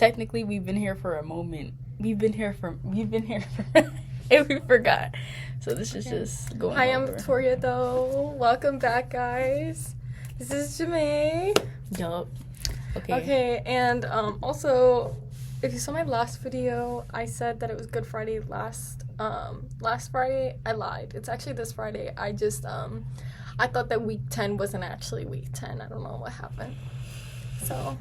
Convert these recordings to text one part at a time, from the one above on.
technically we've been here for a moment. We've been here for and we forgot. So this is just going Hi, I'm over. Victoria, though. Welcome back, guys. This is Jamae. Yup. Okay, and also, if you saw my last video, I said that it was Good Friday last Friday. I lied. It's actually this Friday. I just, I thought that week 10 wasn't actually week 10. I don't know what happened. So,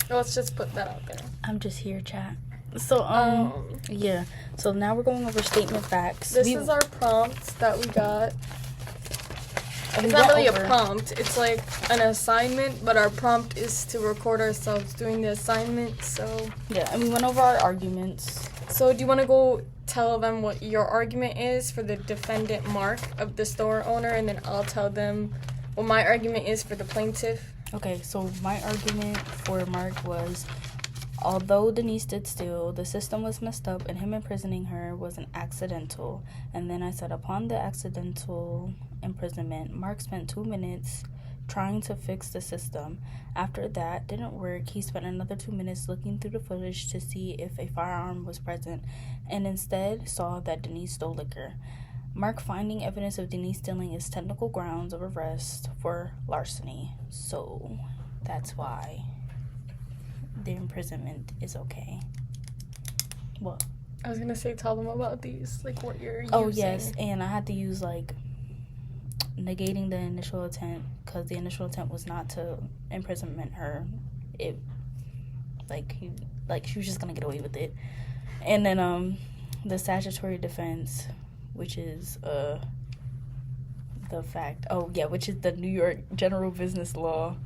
let's just put that out there. I'm just here, chat. So, yeah. So now we're going over statement facts. This is our prompt that we got. It's not really a prompt. It's like an assignment, but our prompt is to record ourselves doing the assignment, so... Yeah, and we went over our arguments. So do you want to go tell them what your argument is for the defendant, Mark, of the store owner, and then I'll tell them what my argument is for the plaintiff? Okay, so my argument for Mark was, although Denise did steal, the system was messed up and him imprisoning her was an accidental. And then I said, upon the accidental imprisonment, Mark spent 2 minutes trying to fix the system. After that didn't work, he spent another 2 minutes looking through the footage to see if a firearm was present and instead saw that Denise stole liquor. Mark finding evidence of Denise stealing is technical grounds of arrest for larceny. So that's why the imprisonment is okay. What? I was gonna say tell them about these, like what you're using. Oh, yes, and I had to use, like, negating the initial intent, because the initial intent was not to imprisonment her. It, she was just gonna get away with it. And then, the statutory defense, which is, which is the New York General Business Law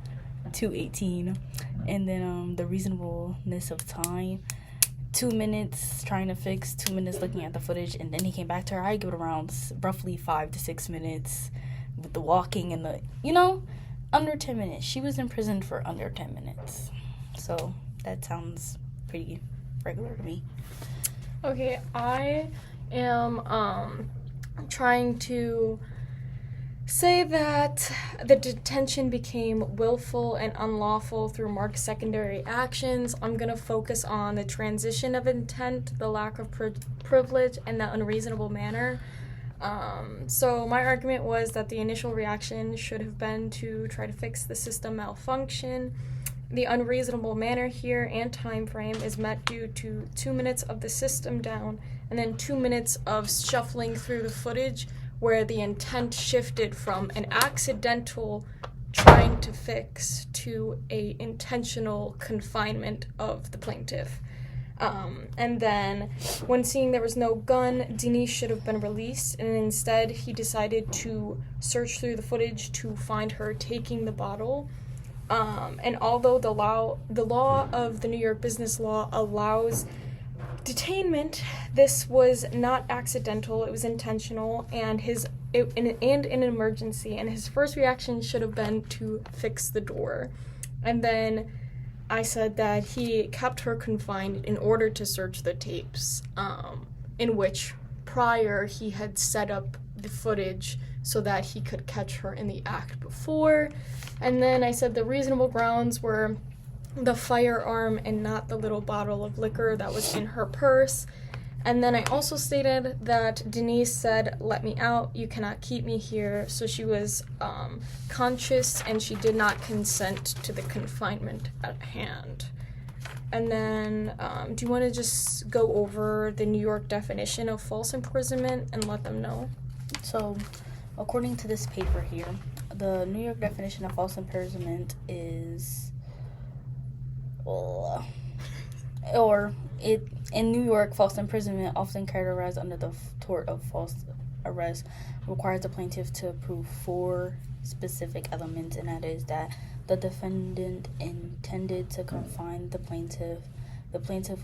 218. And then the reasonableness of time, 2 minutes trying to fix, 2 minutes looking at the footage, and then he came back to her. I give it around roughly 5 to 6 minutes with the walking and the, under 10 minutes. She was imprisoned for under 10 minutes. So that sounds pretty regular to me. Okay, I am trying to say that the detention became willful and unlawful through Mark's secondary actions. I'm going to focus on the transition of intent, the lack of privilege, and the unreasonable manner. So my argument was that the initial reaction should have been to try to fix the system malfunction. The unreasonable manner here and time frame is met due to 2 minutes of the system down and then 2 minutes of shuffling through the footage where the intent shifted from an accidental trying to fix to a intentional confinement of the plaintiff. And then when seeing there was no gun, Denise should have been released, and instead he decided to search through the footage to find her taking the bottle. And although the law of the New York Business Law allows detainment, this was not accidental, it was intentional, and in an emergency, and his first reaction should have been to fix the door. And then I said that he kept her confined in order to search the tapes, in which prior he had set up the footage so that he could catch her in the act before. And then I said the reasonable grounds were the firearm and not the little bottle of liquor that was in her purse. And then I also stated that Denise said, "Let me out, you cannot keep me here," so she was conscious and she did not consent to the confinement at hand. And then do you want to just go over the New York definition of false imprisonment and let them know? So, according to this paper here, the New York definition of false imprisonment is, in New York, false imprisonment, often characterized under the tort of false arrest, requires the plaintiff to prove 4 specific elements, and that is that the defendant intended to confine the plaintiff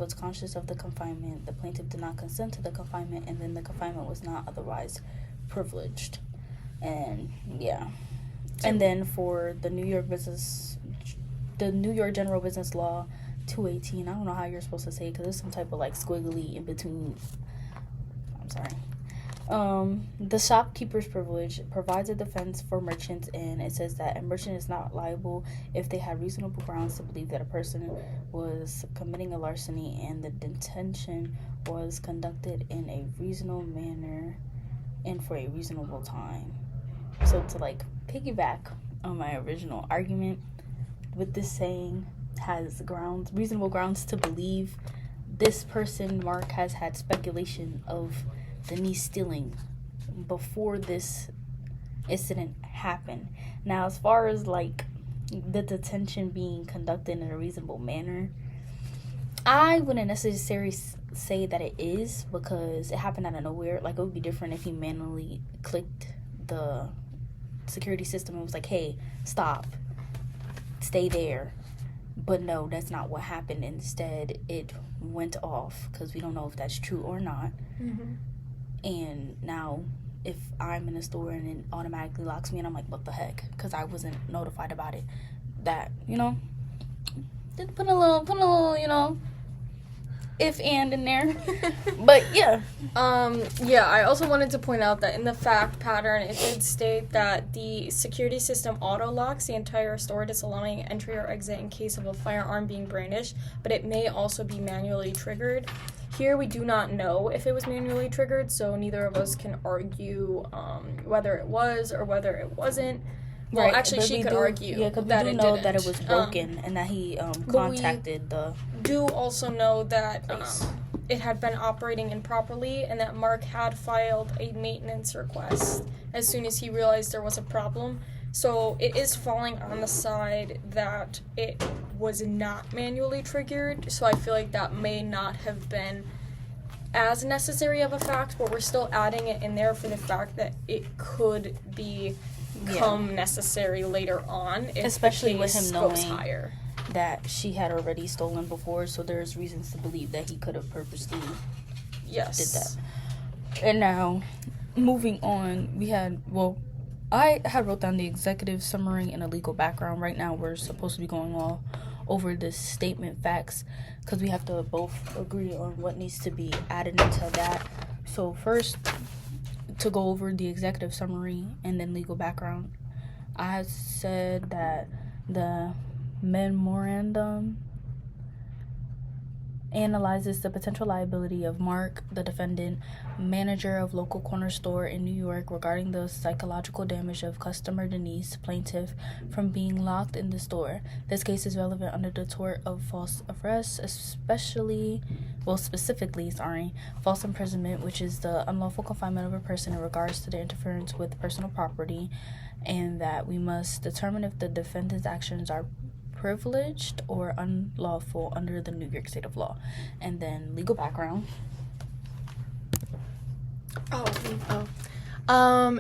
was conscious of the confinement, the plaintiff did not consent to the confinement, and then the confinement was not otherwise privileged. And yeah. And then for the New York General Business Law 218, I don't know how you're supposed to say it because there's some type of like squiggly in between. I'm sorry. The shopkeeper's privilege provides a defense for merchants, and it says that a merchant is not liable if they had reasonable grounds to believe that a person was committing a larceny and the detention was conducted in a reasonable manner and for a reasonable time. So to like piggyback on my original argument, with this saying has reasonable grounds to believe this person, Mark, has had speculation of Denise stealing before this incident happened. Now, as far as like the detention being conducted in a reasonable manner, I wouldn't necessarily say that it is, because it happened out of nowhere. Like, it would be different if he manually clicked the security system and was like, hey, stop, stay there. But no, that's not what happened. Instead, it went off, because we don't know if that's true or not. Mm-hmm. And now, if I'm in a store and it automatically locks me, and I'm like, what the heck? Because I wasn't notified about it. That, just put a little, if and in there. But yeah. I also wanted to point out that in the fact pattern, it did state that the security system auto locks the entire store, disallowing entry or exit in case of a firearm being brandished, but it may also be manually triggered. Here, we do not know if it was manually triggered, so neither of us can argue whether it was or whether it wasn't. Well, Right, actually, but she we could do- argue yeah, 'cause that we do it know didn't. that it was broken, and that he contacted the Do also know that place. it had been operating improperly, and that Mark had filed a maintenance request as soon as he realized there was a problem. So it is falling on the side that it was not manually triggered, so I feel like that may not have been as necessary of a fact, but we're still adding it in there for the fact that it could become necessary later on, if Especially the with case him goes knowing higher. that she had already stolen before, so there's reasons to believe that he could have purposely Yes. did that. And now, moving on, I had wrote down the executive summary and a legal background. Right now, we're supposed to be going all over the statement facts, because we have to both agree on what needs to be added into that. So first, to go over the executive summary and then legal background, I said that the memorandum analyzes the potential liability of Mark, the defendant, manager of local corner store in New York, regarding the psychological damage of customer Denise, plaintiff, from being locked in the store. This case is relevant under the tort of false arrest, specifically, false imprisonment, which is the unlawful confinement of a person in regards to the interference with personal property, and that we must determine if the defendant's actions are privileged or unlawful under the New York state of law. And then legal background.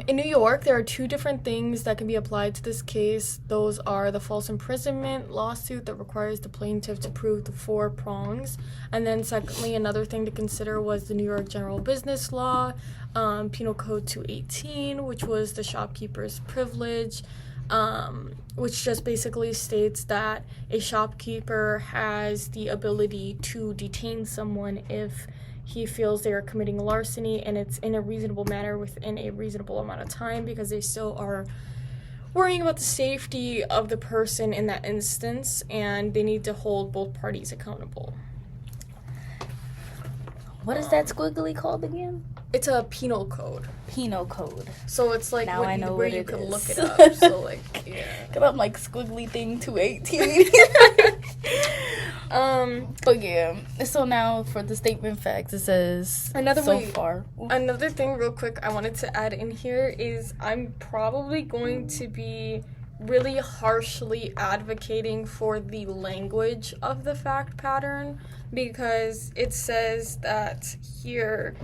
In New York, there are two different things that can be applied to this case. Those are the false imprisonment lawsuit that requires the plaintiff to prove the 4 prongs. And then secondly, another thing to consider was the New York General Business Law, Penal Code 218, which was the shopkeeper's privilege, which just basically states that a shopkeeper has the ability to detain someone if he feels they are committing larceny, and it's in a reasonable manner within a reasonable amount of time, because they still are worrying about the safety of the person in that instance, and they need to hold both parties accountable. What is that squiggly called again? It's a penal code. Penal code. So it's like Now I know where what you it can is. look it up. So like, yeah. Cause I'm like squiggly thing 218. But yeah. So now for the statement facts, it says Another thing real quick I wanted to add in here is I'm probably going to be really harshly advocating for the language of the fact pattern, because it says that here,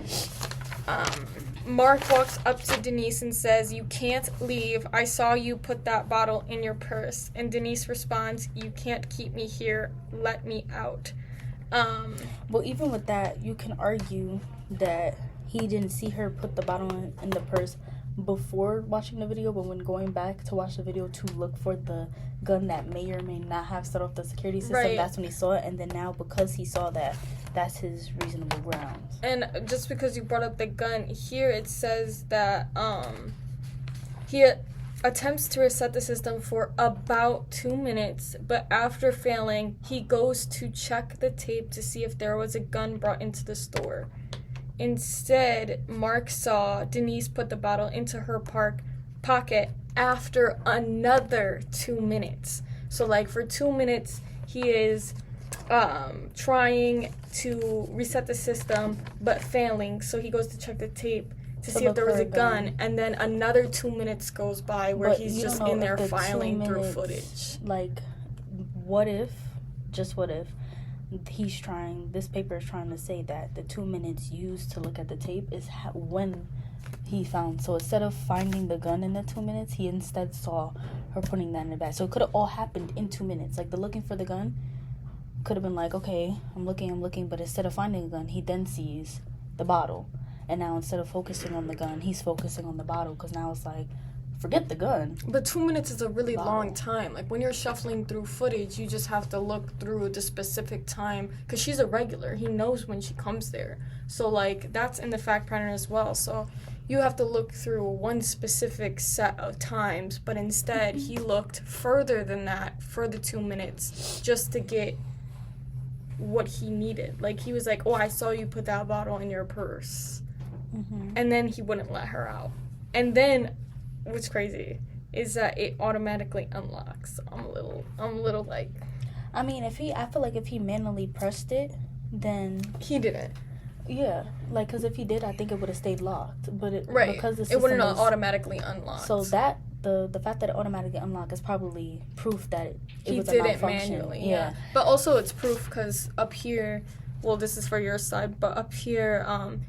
Mark walks up to Denise and says, "You can't leave. I saw you put that bottle in your purse." And Denise responds, "You can't keep me here. Let me out." Well, even with that, you can argue that he didn't see her put the bottle in the purse before watching the video, but when going back to watch the video to look for the gun that may or may not have set off the security system, Right. that's when he saw it. And then now, because he saw that, that's his reasonable grounds. And just because you brought up the gun, here it says that he attempts to reset the system for about 2 minutes, but after failing, he goes to check the tape to see if there was a gun brought into the store. Instead, Mark saw Denise put the bottle into her pocket after another 2 minutes. So, like, for 2 minutes, he is trying to reset the system, but failing. So he goes to check the tape to see if there was a gun, and then another 2 minutes goes by where But he's you just don't know in there if the 2 filing through minutes, footage. Like, what if this paper is trying to say that the 2 minutes used to look at the tape is when he found. So instead of finding the gun in the 2 minutes, he instead saw her putting that in the bag. So it could have all happened in 2 minutes. Like, the looking for the gun could have been like, okay, I'm looking, but instead of finding a gun, he then sees the bottle. And now instead of focusing on the gun, he's focusing on the bottle, because now it's like, forget the gun. But 2 minutes is a really Bottle. long time. Like, when you're shuffling through footage, you just have to look through the specific time. Because she's a regular. He knows when she comes there. So, like, that's in the fact pattern as well. So, you have to look through one specific set of times. But instead, he looked further than that for the 2 minutes just to get what he needed. Like, he was like, oh, I saw you put that bottle in your purse. Mm-hmm. And then he wouldn't let her out. And then, what's crazy is that it automatically unlocks. I'm a little like, I mean, I feel like if he manually pressed it, then he didn't. yeah, like, because if he did, I think it would have stayed locked. But Right. because the It system wouldn't is, automatically unlock. so that the fact that it automatically unlocked is probably proof that it he was a did it malfunction. manually. Yeah. But also it's proof because up here, well, this is for your side, but up here,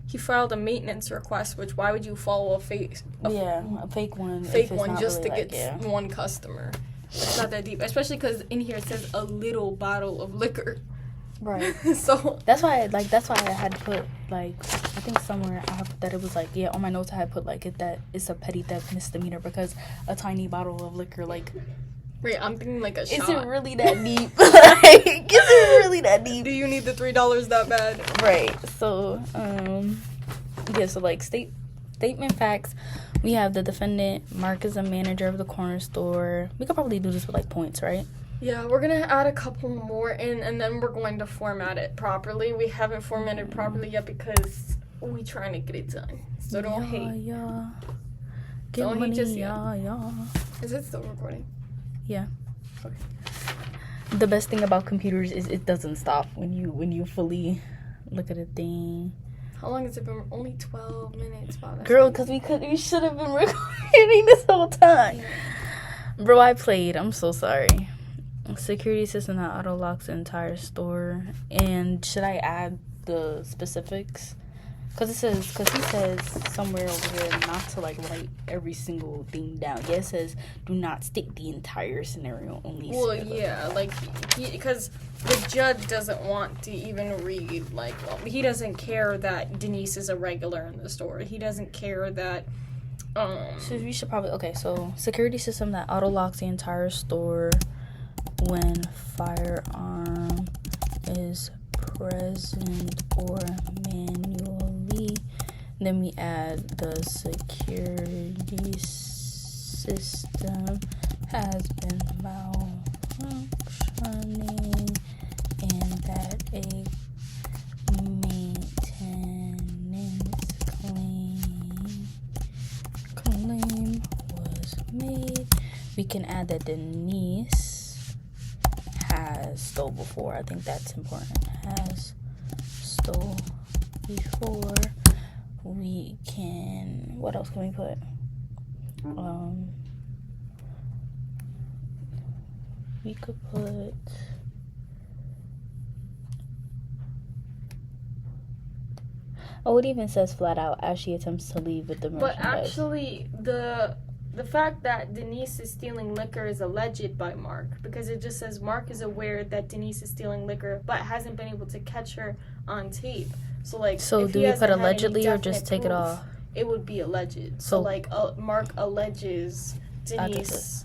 he filed a maintenance request. Which why would you follow a fake one just really, to like, get one customer? It's not that deep, especially because in here it says a little bottle of liquor. right. So That's why I had put, like, I think somewhere I put that it was like, yeah, on my notes I had put like that it's a petty theft misdemeanor, because a tiny bottle of liquor, like, wait, I'm thinking like a shot. is it really that deep? Like, is it really that deep? Do you need the $3 that bad? Right. So, yeah, so, like, statement facts. We have the defendant, Mark is a manager of the corner store. We could probably do this with, like, points, right? Yeah, we're gonna add a couple more in, and then we're going to format it properly. We haven't formatted properly yet because we trying to get it done. So don't hate. Yeah. Get Don't hate money, just yet. yeah. Is it still recording? Yeah. Okay. The best thing about computers is it doesn't stop when you fully look at a thing. How long has it been? Only 12 minutes. Wow, that's Girl, because we should have been recording this whole time. Bro, I played. I'm so sorry. Security system that auto locks the entire store. And should I add the specifics? Because he says somewhere over here not to, like, write every single thing down. Yeah, it says do not state the entire scenario, only. Well, yeah, like, because the judge doesn't want to even read, like, well, he doesn't care that Denise is a regular in the store. He doesn't care that, So we should probably, okay, so security system that auto locks the entire store when firearm is present or manually. Then we add the security system has been malfunctioning and that a maintenance claim was made. We can add that Denise has stole before. I think that's important. Has stole before. We can, what else can we put? We could put, oh, it even says flat out as she attempts to leave with the merchandise. But actually, the fact that Denise is stealing liquor is alleged by Mark, because it just says Mark is aware that Denise is stealing liquor, but hasn't been able to catch her on tape. So, like, So if do he we hasn't put had any allegedly or definite just take it proof, off? it would be alleged. So like, Mark alleges Denise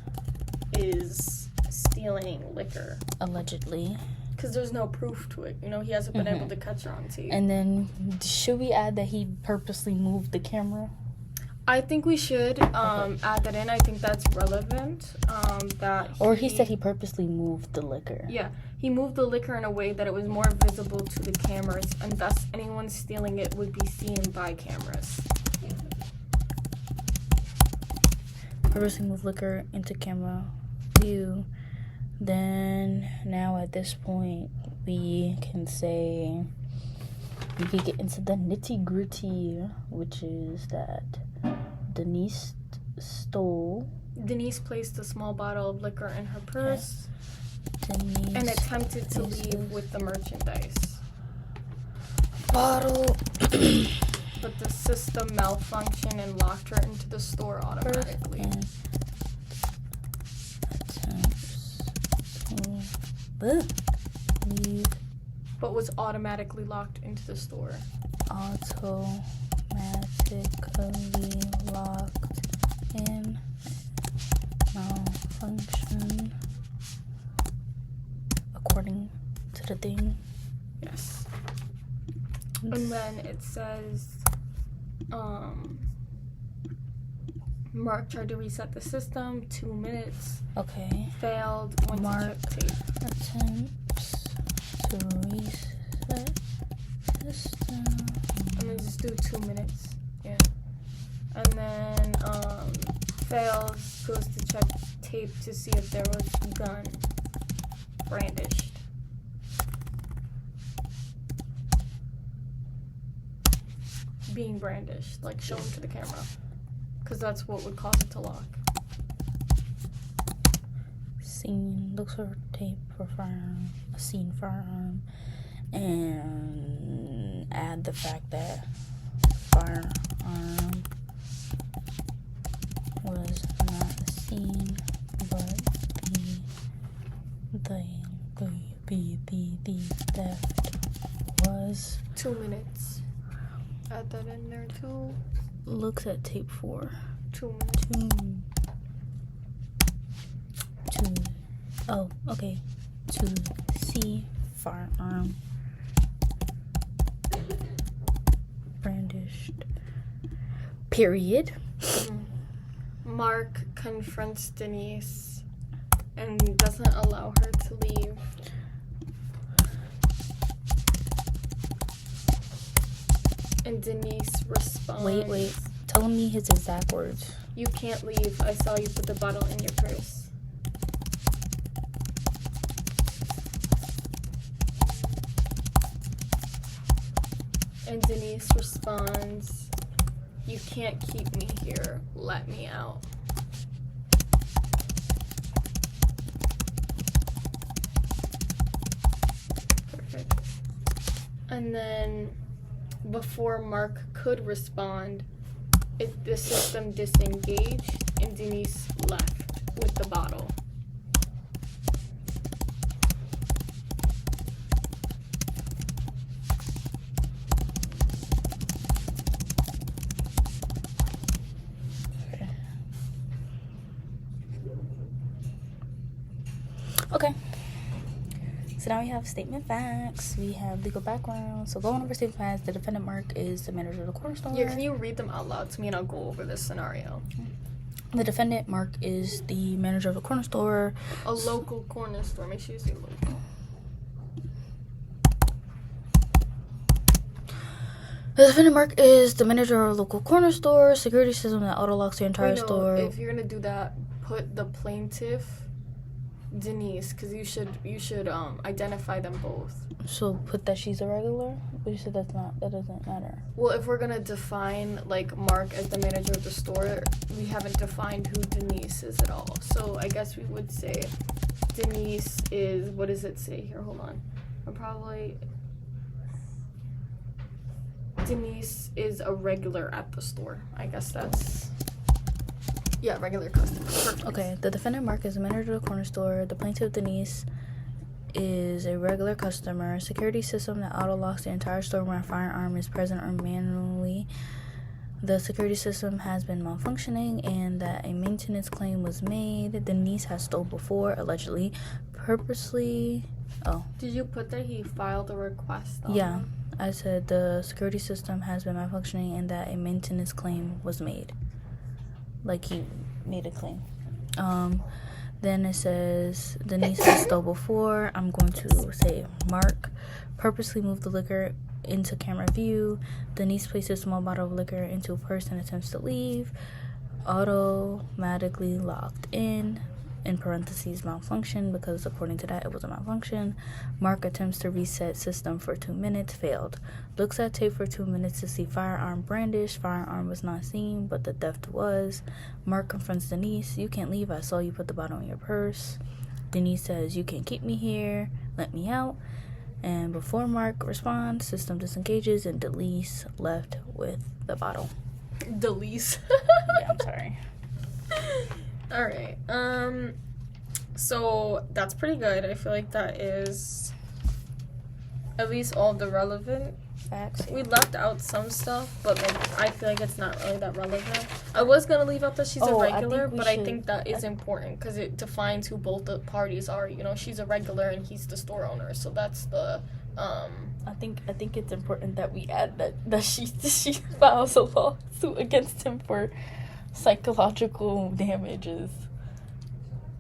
is stealing liquor. Allegedly. Because there's no proof to it. You know, he hasn't been able to catch her on tape. And then, should we add that he purposely moved the camera? I think we should add that in. I think that's relevant. He said he purposely moved the liquor. Yeah, he moved the liquor in a way that it was more visible to the cameras, and thus anyone stealing it would be seen by cameras. Purposely moved liquor into camera view. Then, now at this point, we can get into the nitty gritty, which is that Denise placed a small bottle of liquor in her purse and attempted to leave with the merchandise. Bottle. But the system malfunctioned and locked her into the store automatically. Leave. But was automatically locked into the store. Automatically locked in. Malfunction. According to the thing. Yes. And then it says, Mark tried to reset the system, 2 minutes. Okay. Failed, went Mark to check tape. Attempts to reset system. I'm gonna just do 2 minutes. Yeah. And then, fails, goes to check tape to see if there was a gun brandished. Being brandished, like shown to the camera. Because that's what would cause it to lock. Scene, looks for tape for firearm, a scene firearm, and add the fact that firearm was not seen, but the theft was. 2 minutes. Add that in there too. Looks at tape 4. 2 minutes. To see firearm brandished. Period. Mark confronts Denise and doesn't allow her to leave. And Denise responds. Wait. Tell me his exact words. You can't leave. I saw you put the bottle in your purse. And Denise responds, you can't keep me here. Let me out. Perfect. And then before Mark could respond, the system disengaged and Denise left with the bottle. Okay. So now we have statement facts. We have legal background. So going over statement facts, the defendant Mark is the manager of the corner store. Yeah, can you read them out loud to me and I'll go over this scenario? The defendant Mark is the manager of the corner store. A local corner store. Make sure you say local. The defendant Mark is the manager of a local corner store. Security system that auto locks the entire Wait, no, store. if you're gonna do that, put the plaintiff Denise, because you should identify them both. So put that she's a regular? But you said that doesn't matter. Well, if we're gonna define like Mark as the manager of the store, we haven't defined who Denise is at all. So I guess we would say Denise is, what does it say here? Hold on. Denise is a regular at the store. I guess that's, yeah, regular customer. Perfect. Okay, the defendant Mark is the manager of the corner store. The plaintiff Denise is a regular customer. Security system that auto locks the entire store when a firearm is present or manually the security system has been malfunctioning and that a maintenance claim was made. Denise has stole before, allegedly, purposely. Oh. Did you put that he filed a request? Yeah. I said the security system has been malfunctioning and that a maintenance claim was made. Like he made a claim. Then it says Denise has stole before. I'm going to say Mark purposely moved the liquor into camera view. Denise placed a small bottle of liquor into a purse and attempts to leave. Automatically locked in parentheses malfunction, because according to that it was a malfunction. Mark attempts to reset system for 2 minutes, failed. Looks at tape for 2 minutes to see firearm brandished. Firearm was not seen, but the theft was. Mark confronts Denise. You can't leave. I saw you put the bottle in your purse. Denise says, you can't keep me here. Let me out. And before Mark responds, system disengages and Denise left with the bottle. Delise. Yeah, I'm sorry. Alright, so that's pretty good. I feel like that is at least all the relevant Facts. We left out some stuff, but like I feel like it's not really that relevant. I was gonna leave out that she's a regular, but I think that is important because it defines who both the parties are. You know, she's a regular and he's the store owner, so that's the I think it's important that we add that she files a lawsuit against him for psychological damages.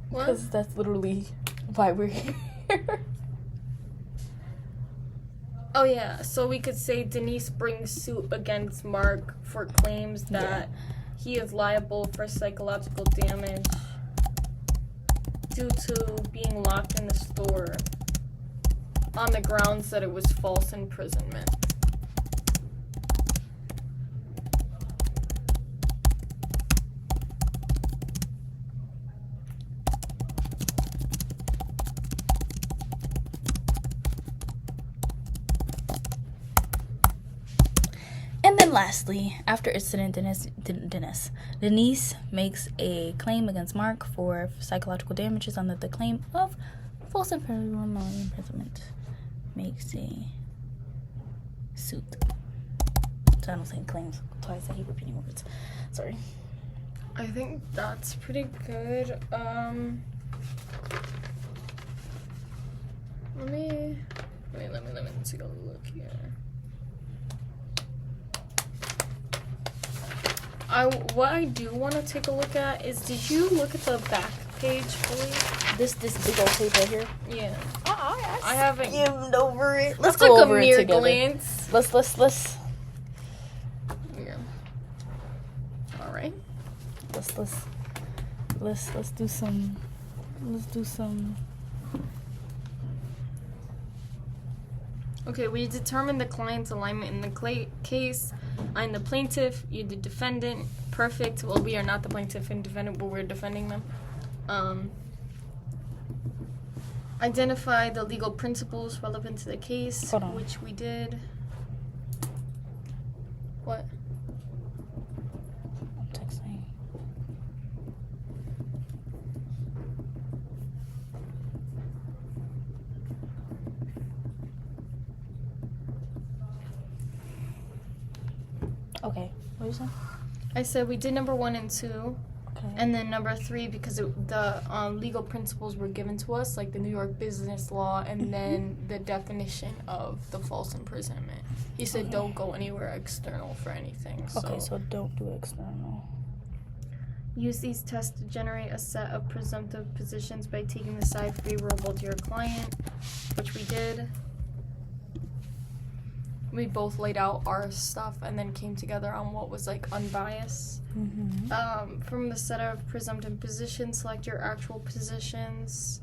Because that's literally why we're here. Oh yeah, so we could say Denise brings suit against Mark for claims that he is liable for psychological damage due to being locked in the store on the grounds that it was false imprisonment. And then lastly, after incident, Denise makes a claim against Mark for psychological damages under the claim of false imprisonment. Makes a suit. So I don't say claims twice. I hate repeating words. Sorry. I think that's pretty good. Let me take a look here. What I do want to take a look at is, did you look at the back page fully? This big old tape right here. Yeah. I haven't skimmed over it. Let's That's go like over a it mere together. glance. Let's. Yeah. All right. Let's do some. Okay, we determined the client's alignment in the case. I'm the plaintiff, you're the defendant. Perfect. Well, we are not the plaintiff and defendant, but we're defending them. Identify the legal principles relevant to the case, which we did. What? I'm texting. Okay, what did you say? I said we did number 1 and 2. Okay. And then number 3, because the legal principles were given to us, like the New York business law, and then the definition of the false imprisonment. He said don't go anywhere external for anything. Okay, so don't do external. Use these tests to generate a set of presumptive positions by taking the side favorable to your client, which we did. We both laid out our stuff and then came together on what was like unbiased. Mm-hmm. From the set of presumptive positions, select your actual positions.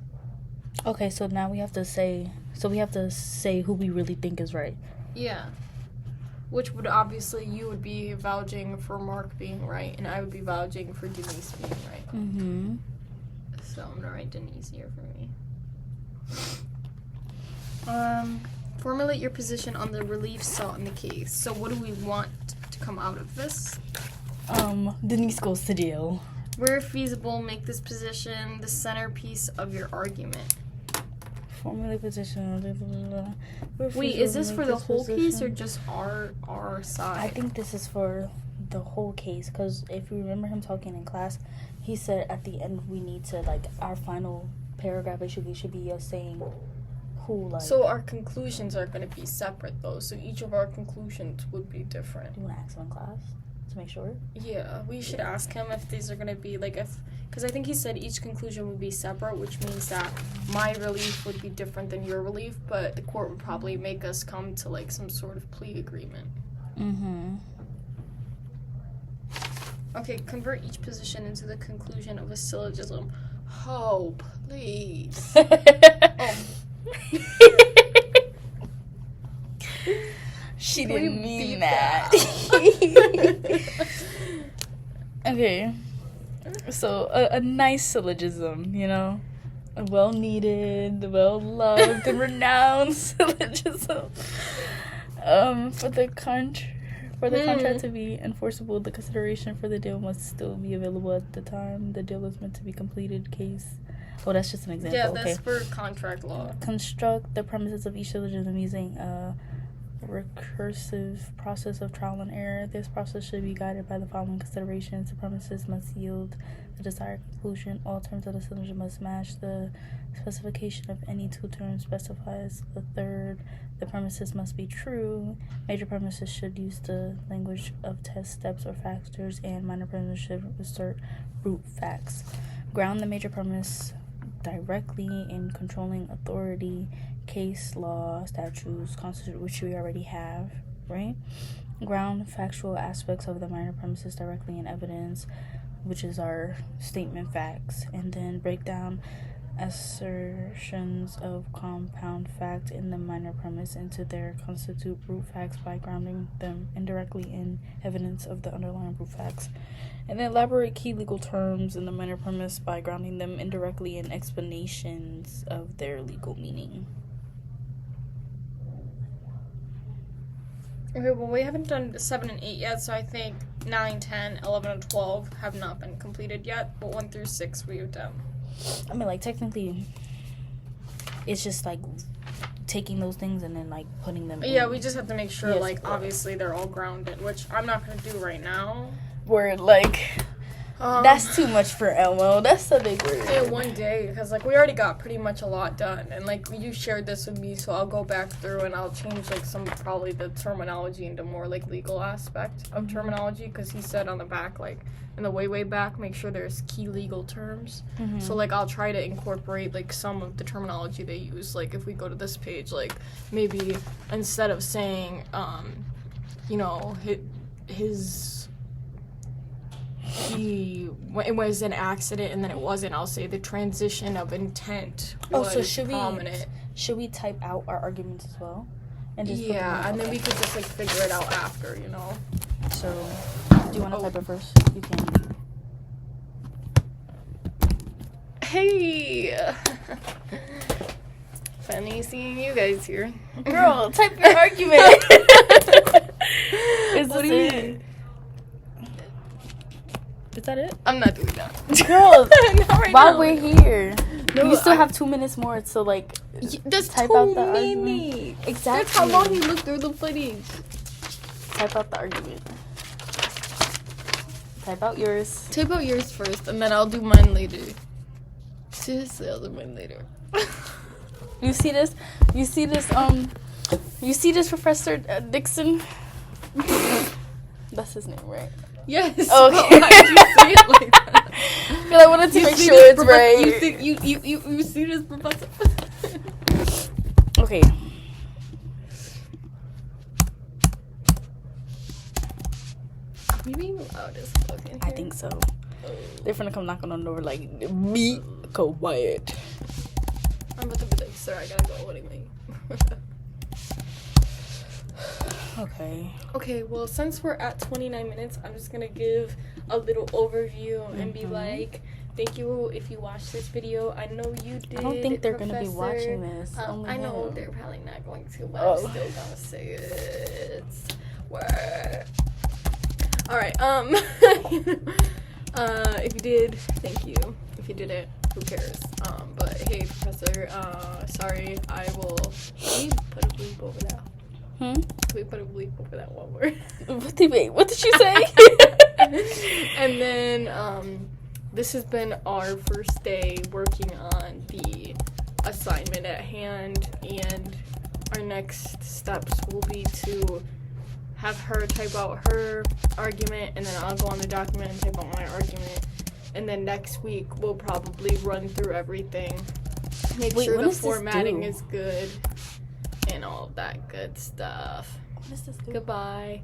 Okay, so now we have to say who we really think is right. Yeah. Which would obviously, you would be vouching for Mark being right, and I would be vouching for Denise being right. Mm-hmm. So I'm gonna write Denise here for me. Formulate your position on the relief sought in the case. So what do we want to come out of this? Denise goes to jail. Where feasible, make this position the centerpiece of your argument. Formulate position. Wait, is this for the whole case or just our side? I think this is for the whole case, because if you remember him talking in class, he said at the end we need to, like, our final paragraph should be us saying who, like... So our conclusions are going to be separate, though. So each of our conclusions would be different. Do you want to ask him in class to make sure? Yeah, we should ask him if these are going to be, like, if... Because I think he said each conclusion would be separate, which means that my relief would be different than your relief, but the court would probably make us come to, like, some sort of plea agreement. Mm-hmm. Okay, convert each position into the conclusion of a syllogism. Oh, please. Oh. She didn't Please mean beep that. Okay. So, a nice syllogism, you know? A well-needed, well-loved, and renowned syllogism. For the contract to be enforceable, the consideration for the deal must still be available at the time the deal is meant to be completed. Case. Oh, that's just an example. Yeah, that's okay. for contract law. Construct the premises of each syllogism using a recursive process of trial and error. This process should be guided by the following considerations. The premises must yield the desired conclusion. All terms of the syllogism must match the specification of any two terms specifies the third. The premises must be true. Major premises should use the language of test steps or factors, and minor premises should assert root facts. Ground the major premise directly in controlling authority, case law, statutes, constitution, which we already have, right? Ground factual aspects of the minor premises directly in evidence, which is our statement facts, and then break down assertions of compound fact in the minor premise into their constitute root facts by grounding them indirectly in evidence of the underlying root facts, and then elaborate key legal terms in the minor premise by grounding them indirectly in explanations of their legal meaning. Okay, well, we haven't done 7 and 8 yet, so I think 9, 10, 11, and 12 have not been completed yet, but 1 through 6 we have done. I mean, like, technically, it's just, like, taking those things and then, like, putting them Yeah, in. we just have to make sure, Yes. like, obviously they're all grounded, which I'm not going to do right now. Word, like, that's too much for Elmo. That's a big word. In one day, because, like, we already got pretty much a lot done, and, like, you shared this with me, so I'll go back through and I'll change, like, some, probably the terminology into more, like, legal aspect of terminology, because he said on the back, like, in the way back, make sure there's key legal terms. Mm-hmm. So, like, I'll try to incorporate, like, some of the terminology they use. Like, if we go to this page, like, maybe instead of saying, you know, it was an accident and then it wasn't, I'll say the transition of intent was so should prominent. Should we type out our arguments as well? And just put them Yeah, in? and then Okay. we could just, like, figure it out after, you know? So, do you want to type it first? You can. Hey! Funny seeing you guys here. Girl, type your argument. Is What this do you it? mean? Is that it? I'm not doing that. Girl, Not right while now. we're here, No, you still I- have 2 minutes more, so, like, That's type too out the many. argument. Exactly. That's how long you look through the footage. Type out the argument. Type out yours. Type out yours first, and then I'll do mine later. Seriously, I'll do mine later. You see this? You see this? You see this, Professor Dixon? That's his name, right? Yes. Okay. Why did you say it like that? Because I wanted to make see sure this, it's Professor- right. You see this, Professor? Okay. Are we being loud as fuck in here? I think so. They're finna come knocking on the door like, be quiet. I'm about to be like, sir, I gotta go. What do you mean? Okay. Okay, well, since we're at 29 minutes, I'm just gonna give a little overview and be like, thank you if you watched this video. I know you did. I don't think they're gonna be Professor. watching this. Only I know him. they're probably not going to, but Oh. I'm still gonna say it. Word. All right. If you did, thank you. If you didn't, who cares? But hey, Professor. Sorry. I will. Can you put a bleep over that? We put a bleep over that one word. What did she say? And then this has been our first day working on the assignment at hand, and our next steps will be to have her type out her argument, and then I'll go on the document and type out my argument. And then next week we'll probably run through everything, make sure the formatting is good, and all of that good stuff. What does this do? Goodbye.